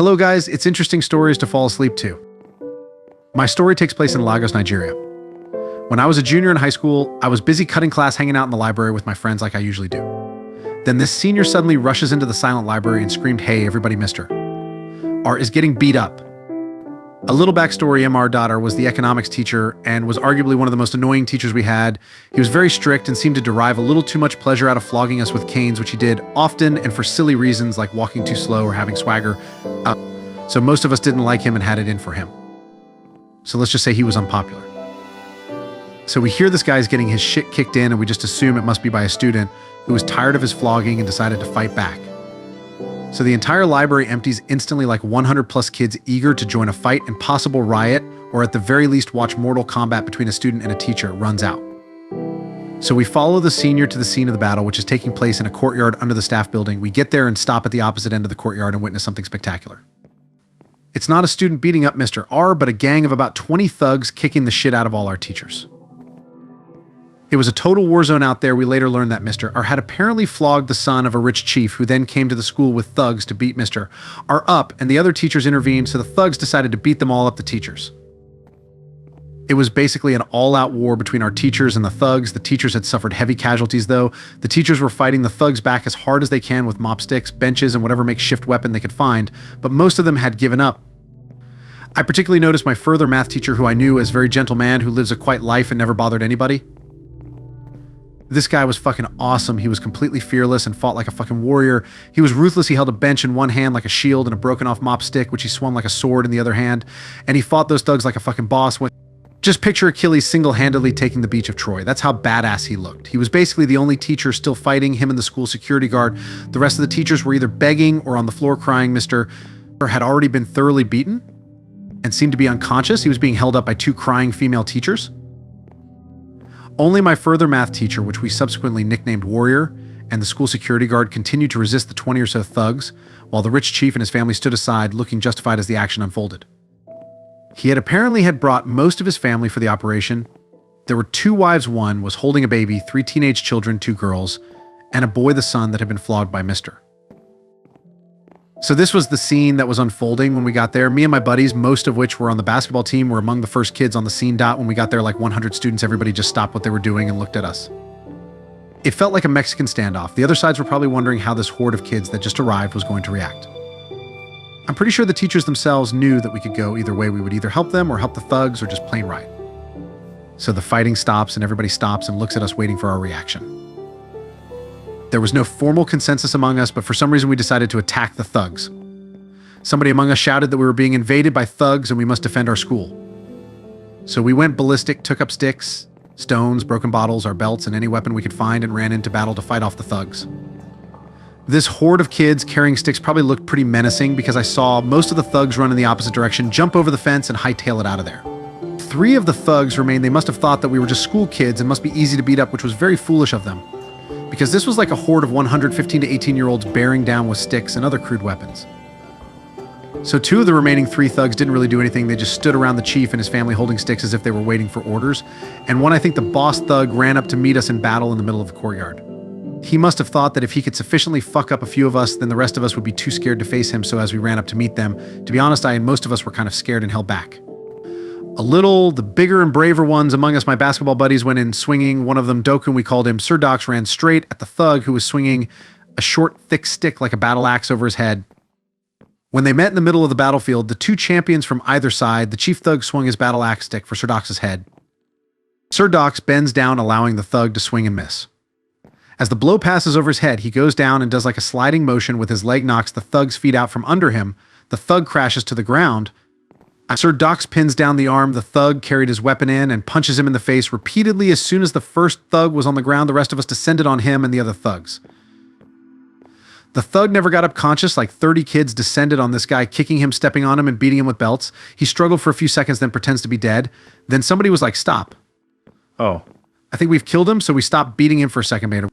Hello guys, it's interesting stories to fall asleep to. My story takes place in Lagos, Nigeria. When I was a junior in high school, I was busy cutting class hanging out in the library with my friends like I usually do. Then this senior suddenly rushes into the silent library and screamed, "Hey, everybody missed her. R is getting beat up." A little backstory, M.R. Daughter was the economics teacher and was arguably one of the most annoying teachers we had. He was very strict and seemed to derive a little too much pleasure out of flogging us with canes, which he did often and for silly reasons like walking too slow or having swagger. So most of us didn't like him and had it in for him. So let's just say he was unpopular. So we hear this guy's getting his shit kicked in and we just assume it must be by a student who was tired of his flogging and decided to fight back. So the entire library empties instantly, like 100 plus kids eager to join a fight and possible riot, or at the very least watch mortal combat between a student and a teacher, runs out. So we follow the senior to the scene of the battle, which is taking place in a courtyard under the staff building. We get there and stop at the opposite end of the courtyard and witness something spectacular. It's not a student beating up Mr. R, but a gang of about 20 thugs kicking the shit out of all our teachers. It was a total war zone out there. We later learned that Mr. R had apparently flogged the son of a rich chief who then came to the school with thugs to beat Mr. R up, and the other teachers intervened, so the thugs decided to beat them all up, the teachers. It was basically an all-out war between our teachers and the thugs. The teachers had suffered heavy casualties though. The teachers were fighting the thugs back as hard as they can with mop sticks, benches, and whatever makeshift weapon they could find, but most of them had given up. I particularly noticed my further math teacher, who I knew as a very gentle man who lives a quiet life and never bothered anybody. This guy was fucking awesome. He was completely fearless and fought like a fucking warrior. He was ruthless. He held a bench in one hand like a shield and a broken off mop stick, which he swung like a sword in the other hand. And he fought those thugs like a fucking boss. Just picture Achilles single-handedly taking the beach of Troy. That's how badass he looked. He was basically the only teacher still fighting, him and the school security guard. The rest of the teachers were either begging or on the floor crying. Mr. had already been thoroughly beaten and seemed to be unconscious. He was being held up by two crying female teachers. Only my further math teacher, which we subsequently nicknamed Warrior, and the school security guard continued to resist the 20 or so thugs, while the rich chief and his family stood aside, looking justified as the action unfolded. He had apparently brought most of his family for the operation. There were 2 wives, one was holding a baby, 3 teenage children, 2 girls, and a boy, the son, that had been flogged by Mr. So this was the scene that was unfolding when we got there. Me and my buddies, most of which were on the basketball team, were among the first kids on the scene. When we got there, like 100 students, everybody just stopped what they were doing and looked at us. It felt like a Mexican standoff. The other sides were probably wondering how this horde of kids that just arrived was going to react. I'm pretty sure the teachers themselves knew that we could go either way. We would either help them or help the thugs or just plain riot. So the fighting stops and everybody stops and looks at us waiting for our reaction. There was no formal consensus among us, but for some reason we decided to attack the thugs. Somebody among us shouted that we were being invaded by thugs and we must defend our school. So we went ballistic, took up sticks, stones, broken bottles, our belts, and any weapon we could find and ran into battle to fight off the thugs. This horde of kids carrying sticks probably looked pretty menacing because I saw most of the thugs run in the opposite direction, jump over the fence, and hightail it out of there. 3 of the thugs remained. They must have thought that we were just school kids and must be easy to beat up, which was very foolish of them, because this was like a horde of 115 to 18-year-olds bearing down with sticks and other crude weapons. So 2 of the remaining 3 thugs didn't really do anything. They just stood around the chief and his family holding sticks as if they were waiting for orders. And one, I think the boss thug, ran up to meet us in battle in the middle of the courtyard. He must have thought that if he could sufficiently fuck up a few of us, then the rest of us would be too scared to face him, so as we ran up to meet them, to be honest, I and most of us were kind of scared and held back. The bigger and braver ones among us, my basketball buddies, went in swinging. One of them, Dokun, we called him, Sir Dox, ran straight at the thug who was swinging a short, thick stick like a battle axe over his head. When they met in the middle of the battlefield, the 2 champions from either side, the chief thug swung his battle axe stick for Sir Dox's head. Sir Dox bends down, allowing the thug to swing and miss. As the blow passes over his head, he goes down and does like a sliding motion with his leg, knocks the thug's feet out from under him. The thug crashes to the ground. Sir Dox pins down the arm. The thug carried his weapon in and punches him in the face repeatedly. As soon as the first thug was on the ground, the rest of us descended on him and the other thugs. The thug never got up conscious. Like 30 kids descended on this guy, kicking him, stepping on him, and beating him with belts. He struggled for a few seconds, then pretends to be dead. Then somebody was like, "Stop. Oh, I think we've killed him," so we stopped beating him for a second, made him.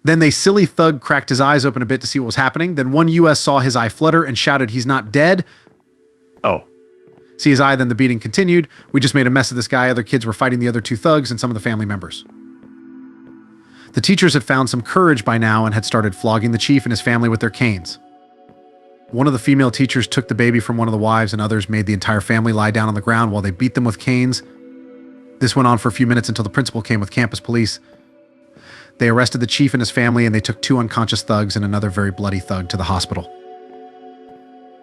Then the silly thug cracked his eyes open a bit to see what was happening. Then one US saw his eye flutter and shouted, "He's not dead." Oh. See his eye, then the beating continued. We just made a mess of this guy. Other kids were fighting the other 2 thugs and some of the family members. The teachers had found some courage by now and had started flogging the chief and his family with their canes. One of the female teachers took the baby from one of the wives, and others made the entire family lie down on the ground while they beat them with canes. This went on for a few minutes until the principal came with campus police. They arrested the chief and his family, and they took 2 unconscious thugs and another very bloody thug to the hospital.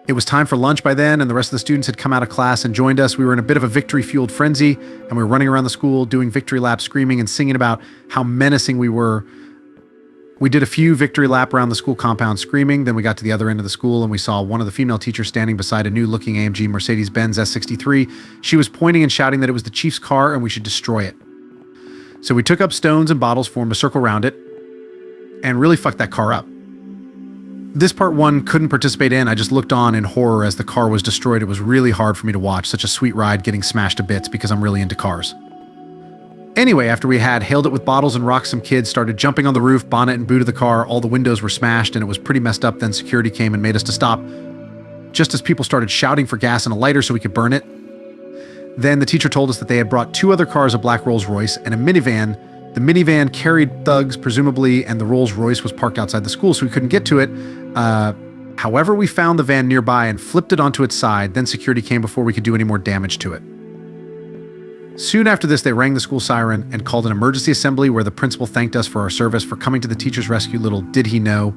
It was time for lunch by then, and the rest of the students had come out of class and joined us. We were in a bit of a victory-fueled frenzy, and we were running around the school doing victory laps, screaming and singing about how menacing we were. We did a few victory lap around the school compound screaming. Then we got to the other end of the school, and we saw one of the female teachers standing beside a new-looking AMG Mercedes-Benz S63. She was pointing and shouting that it was the chief's car and we should destroy it. So we took up stones and bottles, formed a circle around it, and really fucked that car up. This part 1 couldn't participate in. I just looked on in horror as the car was destroyed. It was really hard for me to watch such a sweet ride getting smashed to bits because I'm really into cars. Anyway, after we had hailed it with bottles and rocks, some kids started jumping on the roof, bonnet, and boot of the car. All the windows were smashed and it was pretty messed up. Then security came and made us to stop just as people started shouting for gas and a lighter so we could burn it. Then the teacher told us that they had brought 2 other cars, a black Rolls Royce and a minivan. The minivan carried thugs, presumably, and the Rolls Royce was parked outside the school, so we couldn't get to it. However, we found the van nearby and flipped it onto its side. Then security came before we could do any more damage to it. Soon after this, they rang the school siren and called an emergency assembly where the principal thanked us for our service for coming to the teacher's rescue. Little did he know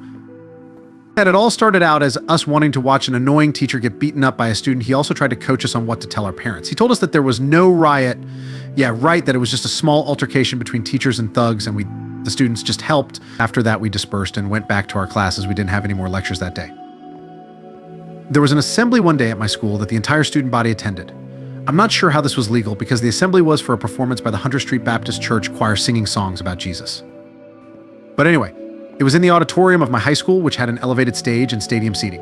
that it all started out as us wanting to watch an annoying teacher get beaten up by a student. He also tried to coach us on what to tell our parents. He told us that there was no riot. Yeah, right, that it was just a small altercation between teachers and thugs, and the students just helped. After that, we dispersed and went back to our classes. We didn't have any more lectures that day. There was an assembly one day at my school that the entire student body attended. I'm not sure how this was legal because the assembly was for a performance by the Hunter Street Baptist Church choir singing songs about Jesus. But anyway, it was in the auditorium of my high school, which had an elevated stage and stadium seating.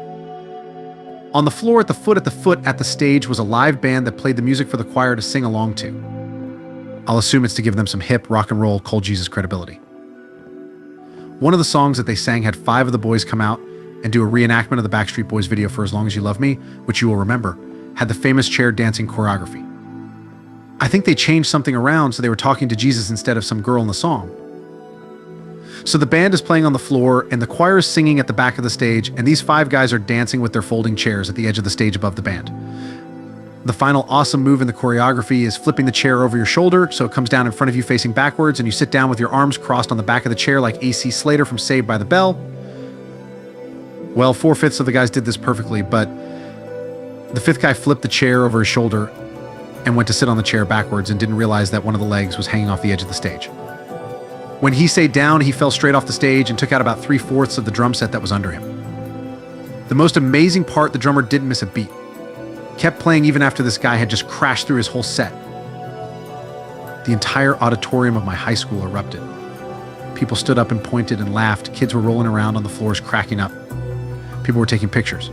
On the floor at the foot at the stage was a live band that played the music for the choir to sing along to. I'll assume it's to give them some hip rock and roll cold Jesus credibility. One of the songs that they sang had 5 of the boys come out and do a reenactment of the Backstreet Boys video for As Long As You Love Me, which you will remember, had the famous chair dancing choreography. I think they changed something around so they were talking to Jesus instead of some girl in the song. So the band is playing on the floor and the choir is singing at the back of the stage, and these 5 guys are dancing with their folding chairs at the edge of the stage above the band. The final awesome move in the choreography is flipping the chair over your shoulder so it comes down in front of you facing backwards, and you sit down with your arms crossed on the back of the chair like AC Slater from Saved by the Bell. Well, 4/5 of the guys did this perfectly, but the 5th guy flipped the chair over his shoulder and went to sit on the chair backwards and didn't realize that one of the legs was hanging off the edge of the stage. When he sat down, he fell straight off the stage and took out about 3/4 of the drum set that was under him. The most amazing part, the drummer didn't miss a beat. Kept playing even after this guy had just crashed through his whole set. The entire auditorium of my high school erupted. People stood up and pointed and laughed. Kids were rolling around on the floors cracking up. People were taking pictures.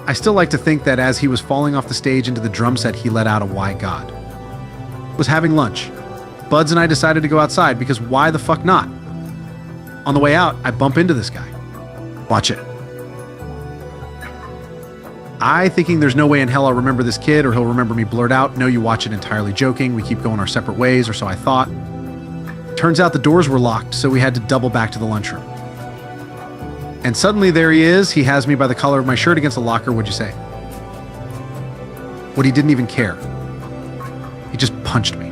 I still like to think that as he was falling off the stage into the drum set, he let out a "Why God?" Was having lunch. Buds and I decided to go outside because why the fuck not? On the way out, I bump into this guy. Watch it. I thinking there's no way in hell I'll remember this kid or he'll remember me, blurt out, "No, you watch it," entirely joking. We keep going our separate ways, or so I thought. Turns out the doors were locked, so we had to double back to the lunchroom. And suddenly there he is. He has me by the collar of my shirt against the locker. What'd you say? What, he didn't even care. He just punched me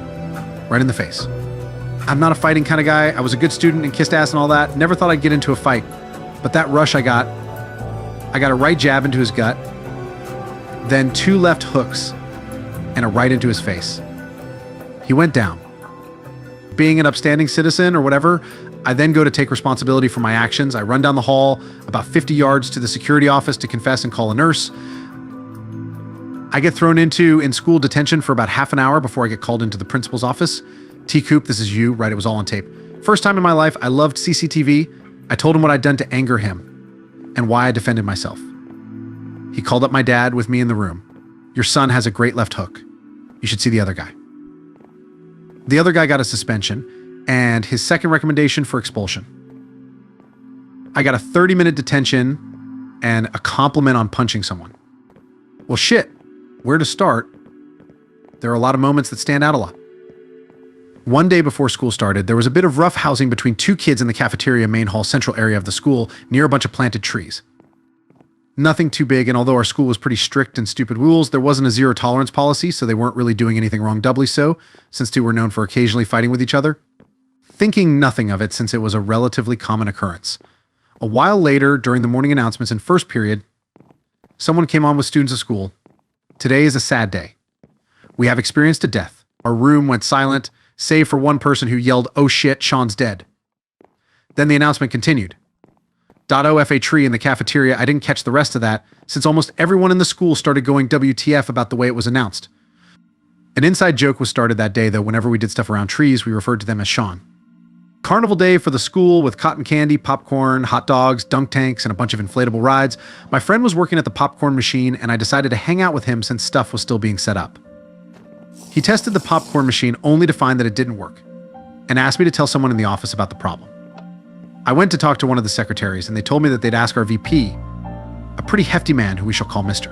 right in the face. I'm not a fighting kind of guy. I was a good student and kissed ass and all that. Never thought I'd get into a fight. But that rush I got a right jab into his gut, then 2 left hooks and a right into his face. He went down. Being an upstanding citizen or whatever, I then go to take responsibility for my actions. I run down the hall about 50 yards to the security office to confess and call a nurse. I get thrown into in-school detention for about half an hour before I get called into the principal's office. T. Coop, this is you, right? It was all on tape. First time in my life, I loved CCTV. I told him what I'd done to anger him and why I defended myself. He called up my dad with me in the room. "Your son has a great left hook. You should see the other guy." The other guy got a suspension and his second recommendation for expulsion. I got a 30-minute detention and a compliment on punching someone. Well, shit, where to start? There are a lot of moments that stand out a lot. One day before school started, there was a bit of roughhousing between 2 kids in the cafeteria main hall central area of the school near a bunch of planted trees. Nothing too big, and although our school was pretty strict and stupid rules, there wasn't a zero tolerance policy, so they weren't really doing anything wrong doubly so, since two were known for occasionally fighting with each other. Thinking nothing of it since it was a relatively common occurrence. A while later, during the morning announcements in first period, someone came on with students of school. Today is a sad day. We have experienced a death. Our room went silent, save for one person who yelled, "Oh shit, Sean's dead." Then the announcement continued. .ofa tree in the cafeteria. I didn't catch the rest of that, since almost everyone in the school started going WTF about the way it was announced. An inside joke was started that day, though. Whenever we did stuff around trees, we referred to them as Sean. Carnival day for the school with cotton candy, popcorn, hot dogs, dunk tanks, and a bunch of inflatable rides. My friend was working at the popcorn machine, and I decided to hang out with him since stuff was still being set up. He tested the popcorn machine only to find that it didn't work, and asked me to tell someone in the office about the problem. I went to talk to one of the secretaries, and they told me that they'd ask our VP, a pretty hefty man who we shall call Mr.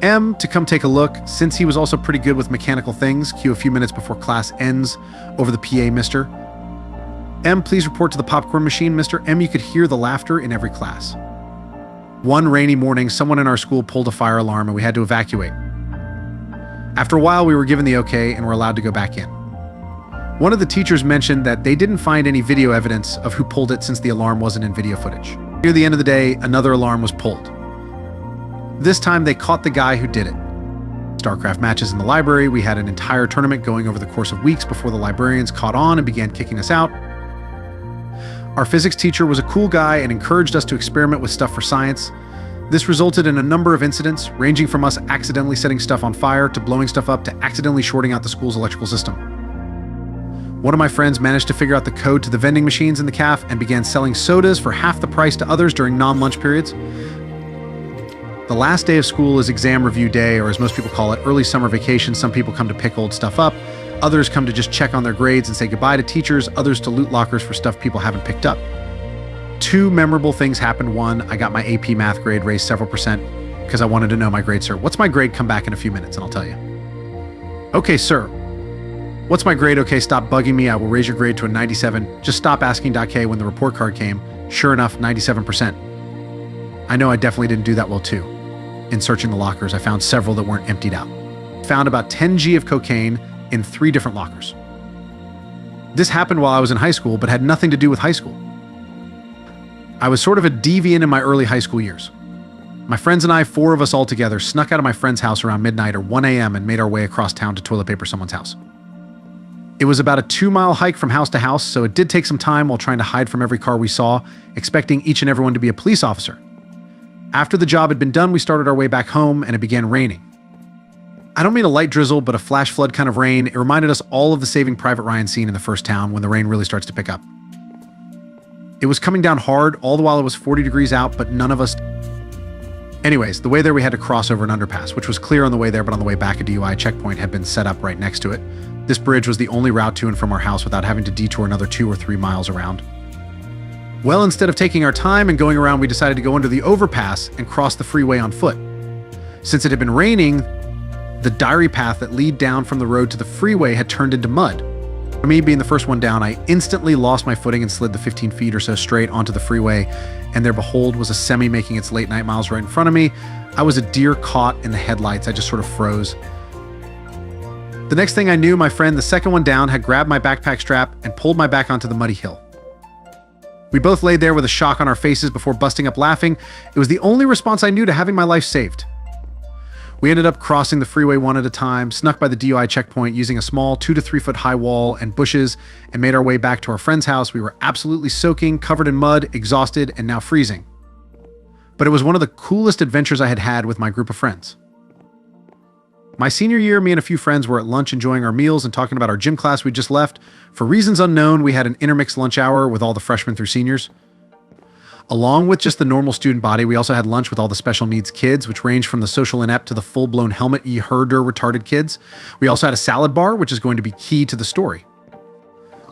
M, to come take a look, since he was also pretty good with mechanical things. Cue a few minutes before class ends over the PA, Mr. M, please report to the popcorn machine. Mr. M, you could hear the laughter in every class. One rainy morning, someone in our school pulled a fire alarm and we had to evacuate. After a while, we were given the okay and were allowed to go back in. One of the teachers mentioned that they didn't find any video evidence of who pulled it since the alarm wasn't in video footage. Near the end of the day, another alarm was pulled. This time, they caught the guy who did it. StarCraft matches in the library. We had an entire tournament going over the course of weeks before the librarians caught on and began kicking us out. Our physics teacher was a cool guy and encouraged us to experiment with stuff for science. This resulted in a number of incidents, ranging from us accidentally setting stuff on fire to blowing stuff up to accidentally shorting out the school's electrical system. One of my friends managed to figure out the code to the vending machines in the caf and began selling sodas for half the price to others during non-lunch periods. The last day of school is exam review day, or as most people call it, early summer vacation. Some people come to pick old stuff up. Others come to just check on their grades and say goodbye to teachers. Others to loot lockers for stuff people haven't picked up. Two memorable things happened. One, I got my AP math grade raised several percent because I wanted to know my grade, sir. What's my grade? Come back in a few minutes and I'll tell you. Okay, sir. What's my grade? Okay, stop bugging me. I will raise your grade to a 97. Just stop asking .k when the report card came. Sure enough, 97%. I know I definitely didn't do that well too. In searching the lockers, I found several that weren't emptied out. Found about 10 G of cocaine in 3 different lockers. This happened while I was in high school, but had nothing to do with high school. I was sort of a deviant in my early high school years. My friends and I, 4 of us all together, snuck out of my friend's house around midnight or 1 a.m. and made our way across town to toilet paper someone's house. It was about a 2-mile hike from house to house, so it did take some time while trying to hide from every car we saw, expecting each and everyone to be a police officer. After the job had been done, we started our way back home and it began raining. I don't mean a light drizzle, but a flash flood kind of rain. It reminded us all of the Saving Private Ryan scene in the first town when the rain really starts to pick up. It was coming down hard, all the while it was 40 degrees out, but none of us... Anyways, the way there we had to cross over an underpass, which was clear on the way there, but on the way back a DUI checkpoint had been set up right next to it. This bridge was the only route to and from our house without having to detour another 2 or 3 miles around. Well, instead of taking our time and going around, we decided to go under the overpass and cross the freeway on foot. Since it had been raining, the diary path that lead down from the road to the freeway had turned into mud. For me, being the first one down, I instantly lost my footing and slid the 15 feet or so straight onto the freeway, and there behold was a semi making its late night miles right in front of me. I was a deer caught in the headlights. I just sort of froze. The next thing I knew, my friend, the second one down, had grabbed my backpack strap and pulled my back onto the muddy hill. We both laid there with a shock on our faces before busting up laughing. It was the only response I knew to having my life saved. We ended up crossing the freeway one at a time, snuck by the DUI checkpoint using a small 2 to 3 foot high wall and bushes, and made our way back to our friend's house. We were absolutely soaking, covered in mud, exhausted, and now freezing. But it was one of the coolest adventures I had had with my group of friends. My senior year, me and a few friends were at lunch enjoying our meals and talking about our gym class we just left. For reasons unknown, we had an intermixed lunch hour with all the freshmen through seniors. Along with just the normal student body, we also had lunch with all the special needs kids, which ranged from the social inept to the full-blown helmet-y-herder retarded kids. We also had a salad bar, which is going to be key to the story.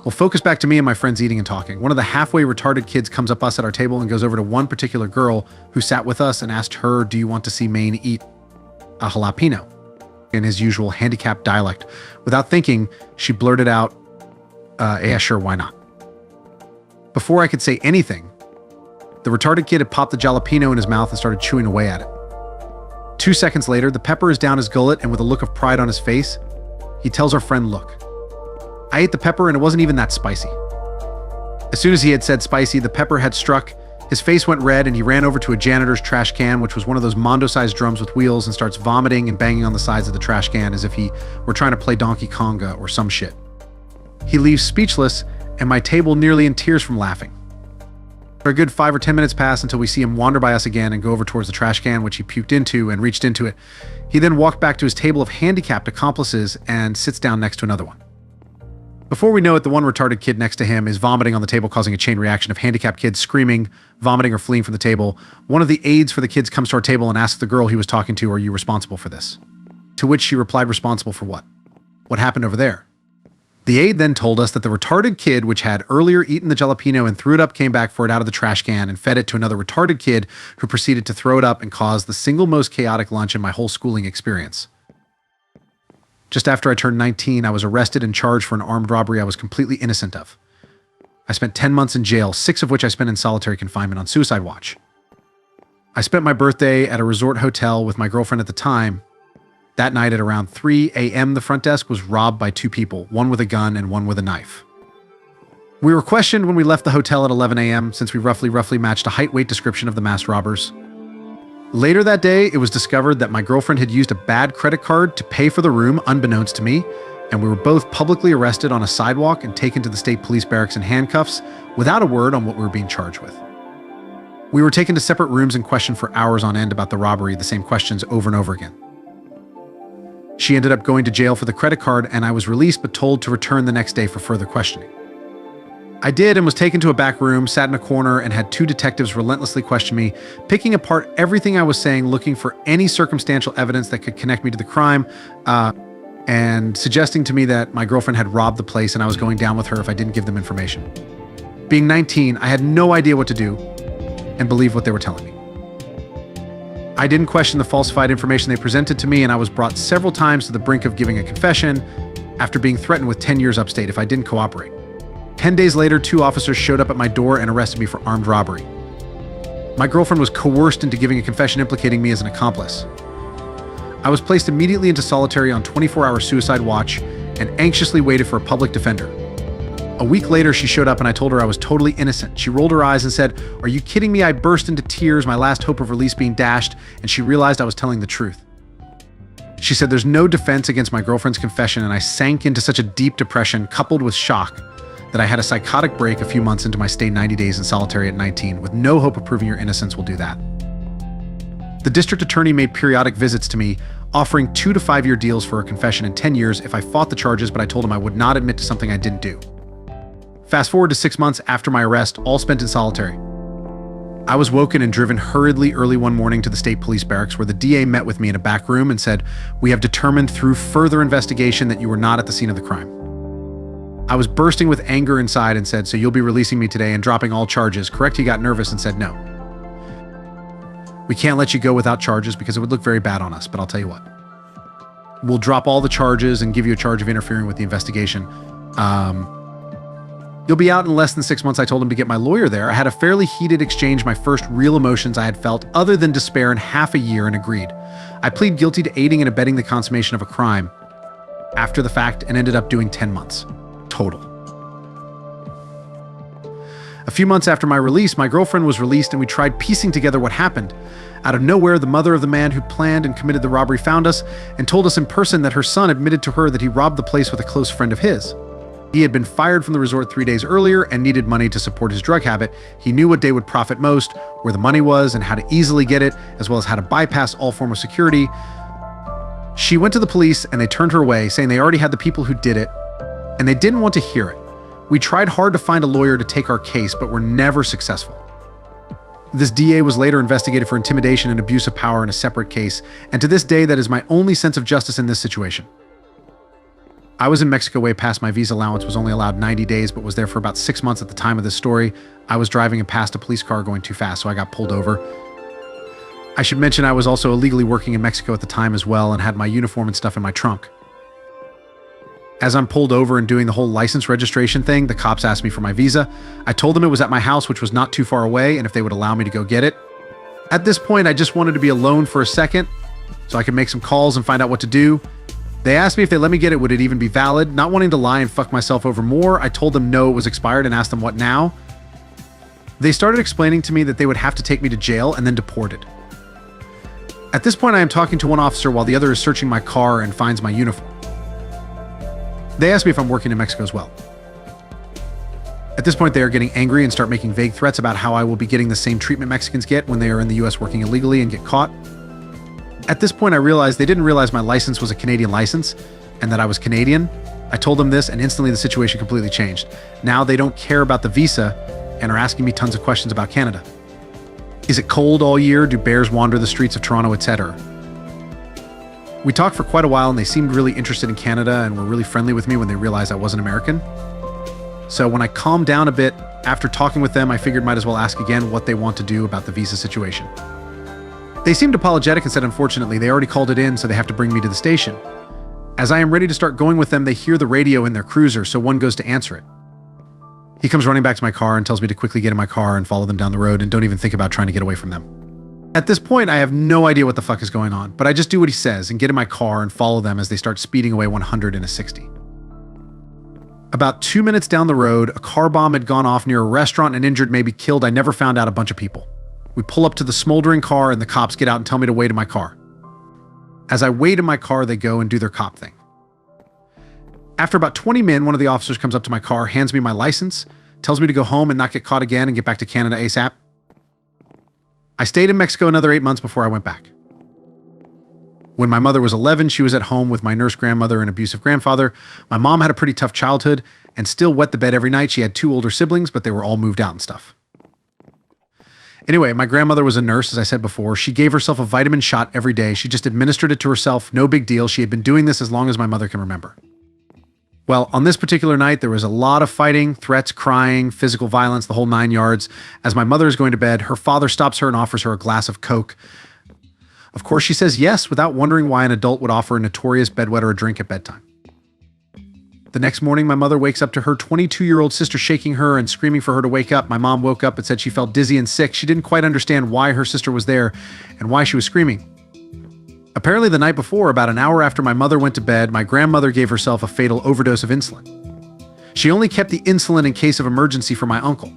We'll focus back to me and my friends eating and talking. One of the halfway retarded kids comes up us at our table and goes over to one particular girl who sat with us and asked her, "Do you want to see Maine eat a jalapeno?" in his usual handicapped dialect. Without thinking, she blurted out, yeah, sure, why not? Before I could say anything, The retarded kid had popped the jalapeno in his mouth and started chewing away at it. 2 seconds later, the pepper is down his gullet, and with a look of pride on his face, he tells our friend, "Look, I ate the pepper and it wasn't even that spicy." As soon as he had said spicy, the pepper had struck, his face went red, and he ran over to a janitor's trash can, which was one of those Mondo-sized drums with wheels, and starts vomiting and banging on the sides of the trash can as if he were trying to play Donkey Konga or some shit. He leaves speechless, and my table nearly in tears from laughing. For a good 5 or 10 minutes pass until we see him wander by us again and go over towards the trash can, which he puked into and reached into it. He then walked back to his table of handicapped accomplices and sits down next to another one. Before we know it, the one retarded kid next to him is vomiting on the table, causing a chain reaction of handicapped kids screaming, vomiting, or fleeing from the table. One of the aides for the kids comes to our table and asks the girl he was talking to, "Are you responsible for this?" To which she replied, "Responsible for what? What happened over there?" The aide then told us that the retarded kid, which had earlier eaten the jalapeno and threw it up, came back for it out of the trash can and fed it to another retarded kid who proceeded to throw it up and cause the single most chaotic lunch in my whole schooling experience. Just after I turned 19, I was arrested and charged for an armed robbery I was completely innocent of. I spent 10 months in jail, 6 of which I spent in solitary confinement on suicide watch. I spent my birthday at a resort hotel with my girlfriend at the time. That night at around 3 a.m., the front desk was robbed by 2 people, one with a gun and one with a knife. We were questioned when we left the hotel at 11 a.m. since we roughly matched a height-weight description of the masked robbers. Later that day, it was discovered that my girlfriend had used a bad credit card to pay for the room unbeknownst to me, and we were both publicly arrested on a sidewalk and taken to the state police barracks in handcuffs without a word on what we were being charged with. We were taken to separate rooms and questioned for hours on end about the robbery, the same questions over and over again. She ended up going to jail for the credit card, and I was released but told to return the next day for further questioning. I did and was taken to a back room, sat in a corner, and had 2 detectives relentlessly question me, picking apart everything I was saying, looking for any circumstantial evidence that could connect me to the crime, and suggesting to me that my girlfriend had robbed the place and I was going down with her if I didn't give them information. Being 19, I had no idea what to do and believed what they were telling me. I didn't question the falsified information they presented to me, and I was brought several times to the brink of giving a confession after being threatened with 10 years upstate if I didn't cooperate. 10 days later, 2 officers showed up at my door and arrested me for armed robbery. My girlfriend was coerced into giving a confession implicating me as an accomplice. I was placed immediately into solitary on 24-hour suicide watch and anxiously waited for a public defender. A week later, she showed up and I told her I was totally innocent. She rolled her eyes and said, "Are you kidding me?" I burst into tears, my last hope of release being dashed, and she realized I was telling the truth. She said there's no defense against my girlfriend's confession, and I sank into such a deep depression coupled with shock that I had a psychotic break a few months into my stay 90 days in solitary at 19, with no hope of proving your innocence will do that. The district attorney made periodic visits to me, offering 2 to 5 year deals for a confession in 10 years if I fought the charges, but I told him I would not admit to something I didn't do. Fast forward to 6 months after my arrest, all spent in solitary. I was woken and driven hurriedly early one morning to the state police barracks, where the DA met with me in a back room and said, "We have determined through further investigation that you were not at the scene of the crime." I was bursting with anger inside and said, "So you'll be releasing me today and dropping all charges, correct?" He got nervous and said, "No. We can't let you go without charges because it would look very bad on us, but I'll tell you what. We'll drop all the charges and give you a charge of interfering with the investigation. You'll be out in less than 6 months." I told him to get my lawyer there. I had a fairly heated exchange, my first real emotions I had felt other than despair in half a year, and agreed. I plead guilty to aiding and abetting the consummation of a crime after the fact and ended up doing 10 months. Total. A few months after my release, my girlfriend was released and we tried piecing together what happened. Out of nowhere, the mother of the man who planned and committed the robbery found us and told us in person that her son admitted to her that he robbed the place with a close friend of his. He had been fired from the resort 3 days earlier and needed money to support his drug habit. He knew what day would profit most, where the money was, and how to easily get it, as well as how to bypass all form of security. She went to the police and they turned her away, saying they already had the people who did it, and they didn't want to hear it. We tried hard to find a lawyer to take our case, but were never successful. This DA was later investigated for intimidation and abuse of power in a separate case, and to this day, that is my only sense of justice in this situation. I was in Mexico way past my visa allowance, was only allowed 90 days, but was there for about 6 months at the time of this story. I was driving and passed a police car going too fast, so I got pulled over. I should mention I was also illegally working in Mexico at the time as well and had my uniform and stuff in my trunk. As I'm pulled over and doing the whole license registration thing, the cops asked me for my visa. I told them it was at my house, which was not too far away, and if they would allow me to go get it. At this point, I just wanted to be alone for a second so I could make some calls and find out what to do. They asked me if they let me get it, would it even be valid? Not wanting to lie and fuck myself over more, I told them no, it was expired, and asked them what now. They started explaining to me that they would have to take me to jail and then deported. At this point, I am talking to one officer while the other is searching my car and finds my uniform. They ask me if I'm working in Mexico as well. At this point, they are getting angry and start making vague threats about how I will be getting the same treatment Mexicans get when they are in the US working illegally and get caught. At this point, I realized they didn't realize my license was a Canadian license and that I was Canadian. I told them this, and instantly the situation completely changed. Now they don't care about the visa and are asking me tons of questions about Canada. Is it cold all year? Do bears wander the streets of Toronto, etc.? We talked for quite a while, and they seemed really interested in Canada and were really friendly with me when they realized I wasn't American. So when I calmed down a bit after talking with them, I figured might as well ask again what they want to do about the visa situation. They seemed apologetic and said unfortunately they already called it in, so they have to bring me to the station. As I am ready to start going with them, they hear the radio in their cruiser, so one goes to answer it. He comes running back to my car and tells me to quickly get in my car and follow them down the road and don't even think about trying to get away from them. At this point, I have no idea what the fuck is going on, but I just do what he says and get in my car and follow them as they start speeding away 100 in a 60. About 2 minutes down the road, a car bomb had gone off near a restaurant and injured, maybe killed, I never found out, a bunch of people. We pull up to the smoldering car and the cops get out and tell me to wait in my car. As I wait in my car, they go and do their cop thing. After about 20 minutes, one of the officers comes up to my car, hands me my license, tells me to go home and not get caught again and get back to Canada ASAP. I stayed in Mexico another 8 months before I went back. When my mother was 11, she was at home with my nurse grandmother and abusive grandfather. My mom had a pretty tough childhood and still wet the bed every night. She had 2 older siblings, but they were all moved out and stuff. Anyway, my grandmother was a nurse, as I said before. She gave herself a vitamin shot every day. She just administered it to herself. No big deal. She had been doing this as long as my mother can remember. Well, on this particular night, there was a lot of fighting, threats, crying, physical violence, the whole 9 yards. As my mother is going to bed, her father stops her and offers her a glass of Coke. Of course, she says yes, without wondering why an adult would offer a notorious bedwetter a drink at bedtime. The next morning, my mother wakes up to her 22-year-old sister shaking her and screaming for her to wake up. My mom woke up and said she felt dizzy and sick. She didn't quite understand why her sister was there and why she was screaming. Apparently, the night before, about an hour after my mother went to bed, my grandmother gave herself a fatal overdose of insulin. She only kept the insulin in case of emergency for my uncle.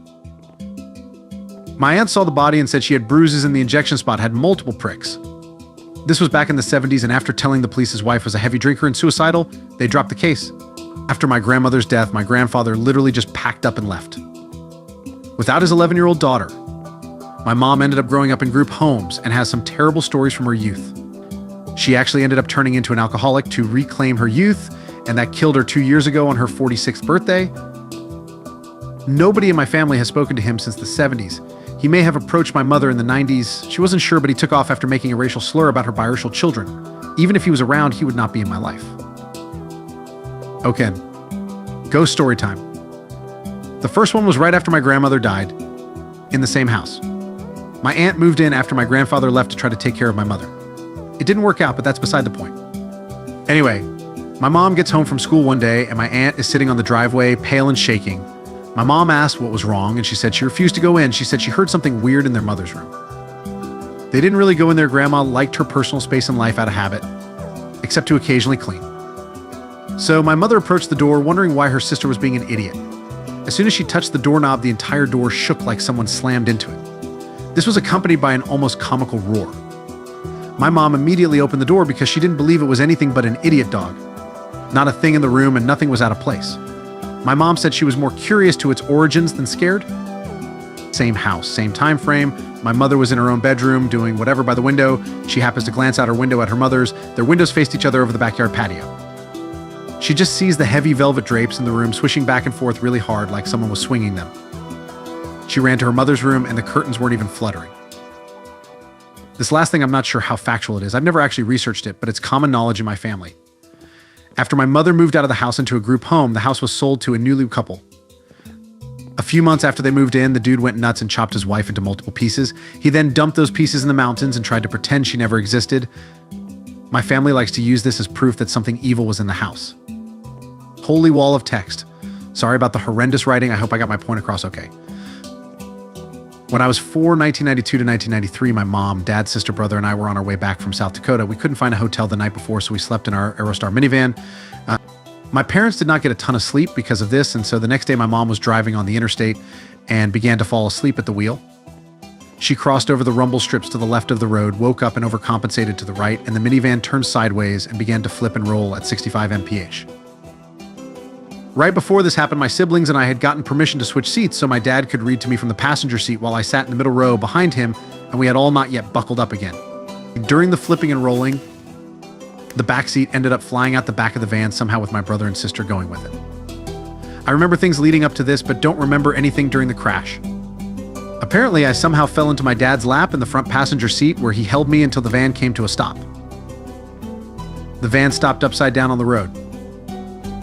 My aunt saw the body and said she had bruises in the injection spot, had multiple pricks. This was back in the 70s, and after telling the police his wife was a heavy drinker and suicidal, they dropped the case. After my grandmother's death, my grandfather literally just packed up and left. Without his 11-year-old daughter, my mom ended up growing up in group homes and has some terrible stories from her youth. She actually ended up turning into an alcoholic to reclaim her youth, and that killed her 2 years ago on her 46th birthday. Nobody in my family has spoken to him since the 70s. He may have approached my mother in the 90s. She wasn't sure, but he took off after making a racial slur about her biracial children. Even if he was around, he would not be in my life. Okay, ghost story time. The first one was right after my grandmother died, in the same house. My aunt moved in after my grandfather left to try to take care of my mother. It didn't work out, but that's beside the point. Anyway, my mom gets home from school one day and my aunt is sitting on the driveway, pale and shaking. My mom asked what was wrong and she said she refused to go in. She said she heard something weird in their mother's room. They didn't really go in there. Grandma liked her personal space and life out of habit, except to occasionally clean. So my mother approached the door, wondering why her sister was being an idiot. As soon as she touched the doorknob, the entire door shook like someone slammed into it. This was accompanied by an almost comical roar. My mom immediately opened the door because she didn't believe it was anything but an idiot dog. Not a thing in the room and nothing was out of place. My mom said she was more curious to its origins than scared. Same house, same time frame. My mother was in her own bedroom doing whatever by the window. She happens to glance out her window at her mother's. Their windows faced each other over the backyard patio. She just sees the heavy velvet drapes in the room swishing back and forth really hard like someone was swinging them. She ran to her mother's room and the curtains weren't even fluttering. This last thing, I'm not sure how factual it is. I've never actually researched it, but it's common knowledge in my family. After my mother moved out of the house into a group home, the house was sold to a newly couple. A few months after they moved in, the dude went nuts and chopped his wife into multiple pieces. He then dumped those pieces in the mountains and tried to pretend she never existed. My family likes to use this as proof that something evil was in the house. Holy wall of text. Sorry about the horrendous writing. I hope I got my point across okay. When I was 4, 1992 to 1993, my mom, dad, sister, brother, and I were on our way back from South Dakota. We couldn't find a hotel the night before, so we slept in our Aerostar minivan. My parents did not get a ton of sleep because of this, and so the next day my mom was driving on the interstate and began to fall asleep at the wheel. She crossed over the rumble strips to the left of the road, woke up and overcompensated to the right, and the minivan turned sideways and began to flip and roll at 65 mph. Right before this happened, my siblings and I had gotten permission to switch seats so my dad could read to me from the passenger seat while I sat in the middle row behind him, and we had all not yet buckled up again. During the flipping and rolling, the back seat ended up flying out the back of the van, somehow with my brother and sister going with it. I remember things leading up to this, but don't remember anything during the crash. Apparently, I somehow fell into my dad's lap in the front passenger seat where he held me until the van came to a stop. The van stopped upside down on the road.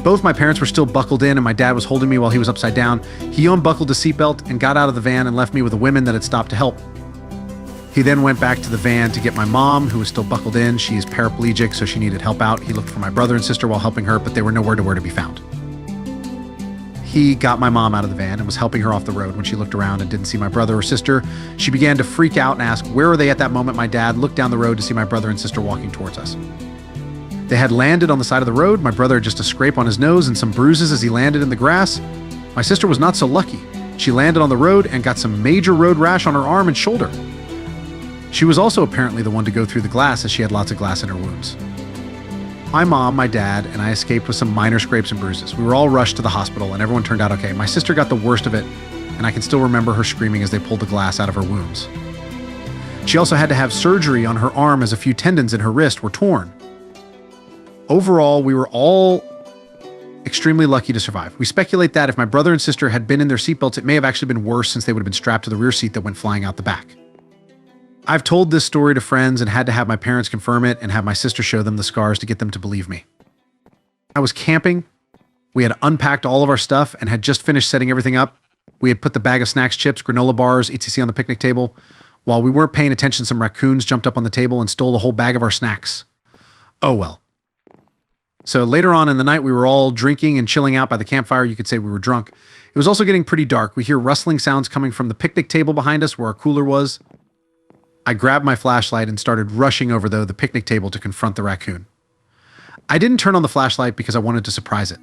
Both my parents were still buckled in and my dad was holding me while he was upside down. He unbuckled the seatbelt and got out of the van and left me with the women that had stopped to help. He then went back to the van to get my mom, who was still buckled in. She is paraplegic, so she needed help out. He looked for my brother and sister while helping her, but they were nowhere to be found. He got my mom out of the van and was helping her off the road. When she looked around and didn't see my brother or sister, she began to freak out and ask, where are they at that moment? My dad looked down the road to see my brother and sister walking towards us. They had landed on the side of the road. My brother had just a scrape on his nose and some bruises as he landed in the grass. My sister was not so lucky. She landed on the road and got some major road rash on her arm and shoulder. She was also apparently the one to go through the glass as she had lots of glass in her wounds. My mom, my dad, and I escaped with some minor scrapes and bruises. We were all rushed to the hospital and everyone turned out okay. My sister got the worst of it, and I can still remember her screaming as they pulled the glass out of her wounds. She also had to have surgery on her arm as a few tendons in her wrist were torn. Overall, we were all extremely lucky to survive. We speculate that if my brother and sister had been in their seatbelts, it may have actually been worse since they would have been strapped to the rear seat that went flying out the back. I've told this story to friends and had to have my parents confirm it and have my sister show them the scars to get them to believe me. I was camping. We had unpacked all of our stuff and had just finished setting everything up. We had put the bag of snacks, chips, granola bars, etc. on the picnic table. While we weren't paying attention, some raccoons jumped up on the table and stole the whole bag of our snacks. Oh well. So later on in the night, we were all drinking and chilling out by the campfire. You could say we were drunk. It was also getting pretty dark. We hear rustling sounds coming from the picnic table behind us where our cooler was. I grabbed my flashlight and started rushing over, though, the picnic table to confront the raccoon. I didn't turn on the flashlight because I wanted to surprise it.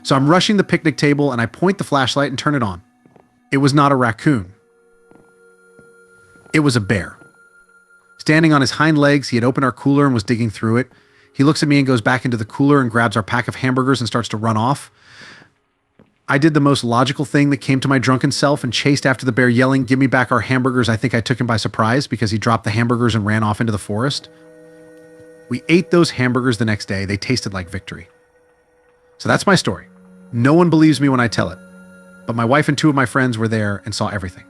So I'm rushing the picnic table and I point the flashlight and turn it on. It was not a raccoon. It was a bear. Standing on his hind legs, he had opened our cooler and was digging through it. He looks at me and goes back into the cooler and grabs our pack of hamburgers and starts to run off. I did the most logical thing that came to my drunken self and chased after the bear, yelling, "Give me back our hamburgers." I think I took him by surprise because he dropped the hamburgers and ran off into the forest. We ate those hamburgers the next day. They tasted like victory. So that's my story. No one believes me when I tell it, but my wife and two of my friends were there and saw everything.